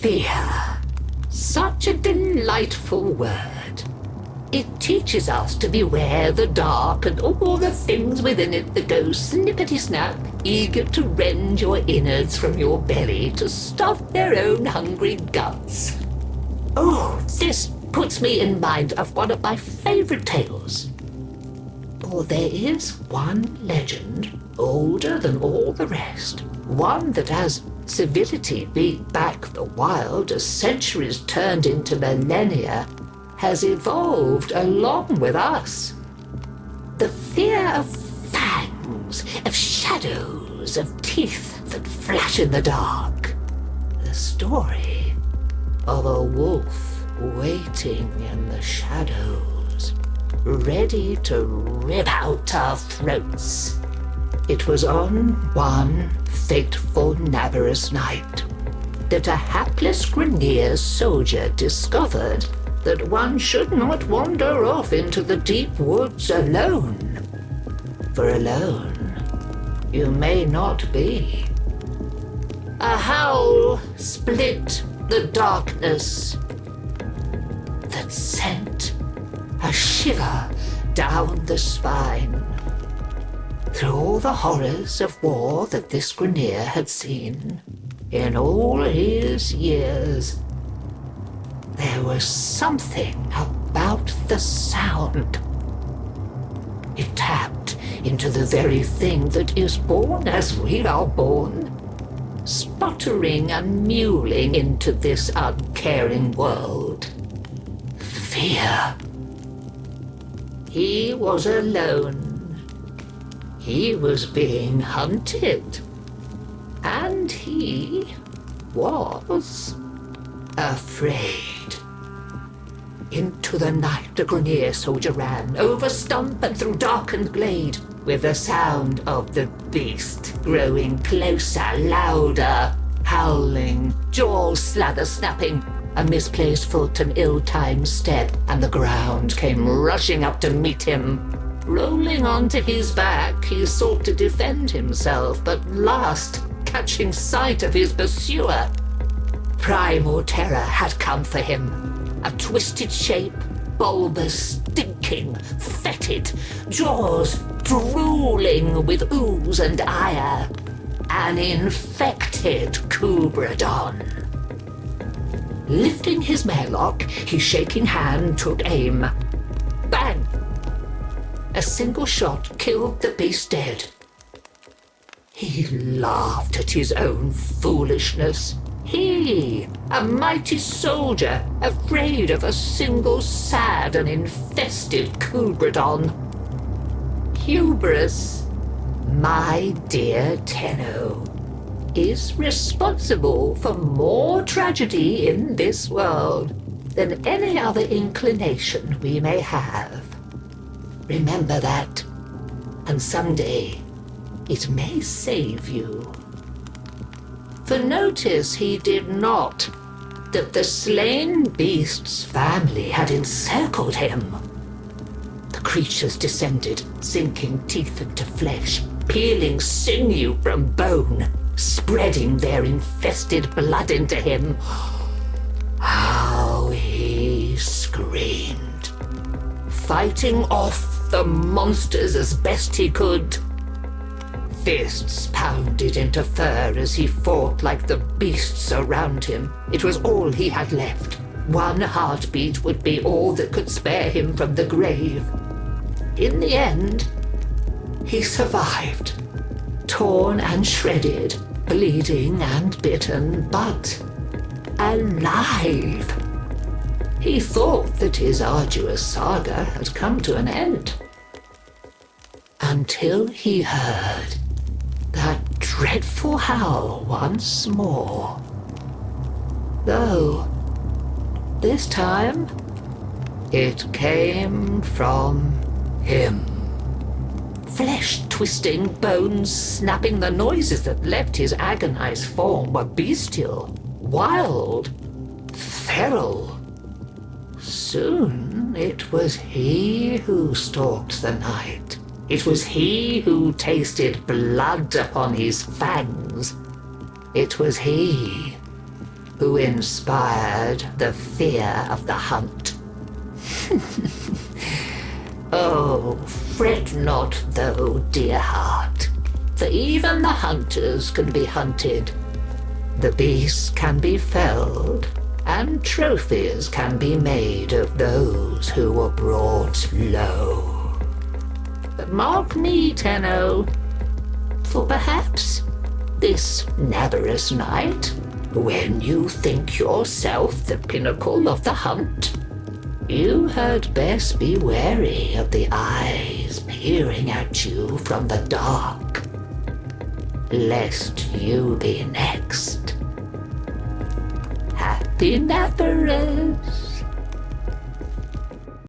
Fear. Such a delightful word. It teaches us to beware the dark and all the things within it that go snippety-snap, eager to rend your innards from your belly to stuff their own hungry guts. Oh, this puts me in mind of one of my favorite tales. For there is one legend, older than all the rest, one that as civility beat back the wild as centuries turned into millennia, has evolved along with us. The fear of fangs, of shadows, of teeth that flash in the dark. The story of a wolf waiting in the shadows, ready to rip out our throats. It was on one fateful Navarus night that a hapless Grenier soldier discovered that one should not wander off into the deep woods alone. For alone you may not be. A howl split the darkness that sent a shiver down the spine. Through all the horrors of war that this Grenier had seen, in all his years, there was something about the sound. It tapped into the very thing that is born as we are born, sputtering and mewling into this uncaring world. Fear. He was alone. He was being hunted. And he was afraid. Into the night the Grenier soldier ran, over stump and through darkened glade, with the sound of the beast growing closer, louder, howling, jaws slather snapping, a misplaced foot, an ill-timed step, and the ground came rushing up to meet him. Rolling onto his back, he sought to defend himself, but last, catching sight of his pursuer, primal terror had come for him. A twisted shape, bulbous, stinking, fetid, jaws drooling with ooze and ire. An infected Kubradon. Lifting his marelock, his shaking hand took aim. Bang! A single shot killed the beast dead. He laughed at his own foolishness. He, a mighty soldier, afraid of a single sad and infested Kubradon. Hubris, my dear Tenno, is responsible for more tragedy in this world than any other inclination we may have. Remember that, and someday it may save you. For notice he did not that the slain beast's family had encircled him. The creatures descended, sinking teeth into flesh, peeling sinew from bone, spreading their infested blood into him. How he screamed, fighting off the monsters as best he could. Fists pounded into fur as he fought like the beasts around him. It was all he had left. One heartbeat would be all that could spare him from the grave. In the end, he survived, torn and shredded, bleeding and bitten, but alive. He thought that his arduous saga had come to an end. Until he heard that dreadful howl once more. Though, this time, it came from him. Flesh twisting, bones snapping, the noises that left his agonized form were bestial, wild, feral. Soon it was he who stalked the night. It was he who tasted blood upon his fangs. It was he who inspired the fear of the hunt. Oh, fret not though, dear heart, for even the hunters can be hunted. The beasts can be felled, and trophies can be made of those who were brought low. But mark me, Tenno, for perhaps this Navarus night, when you think yourself the pinnacle of the hunt, you had best be wary of the eyes peering at you from the dark, lest you be next. Happy Navarus!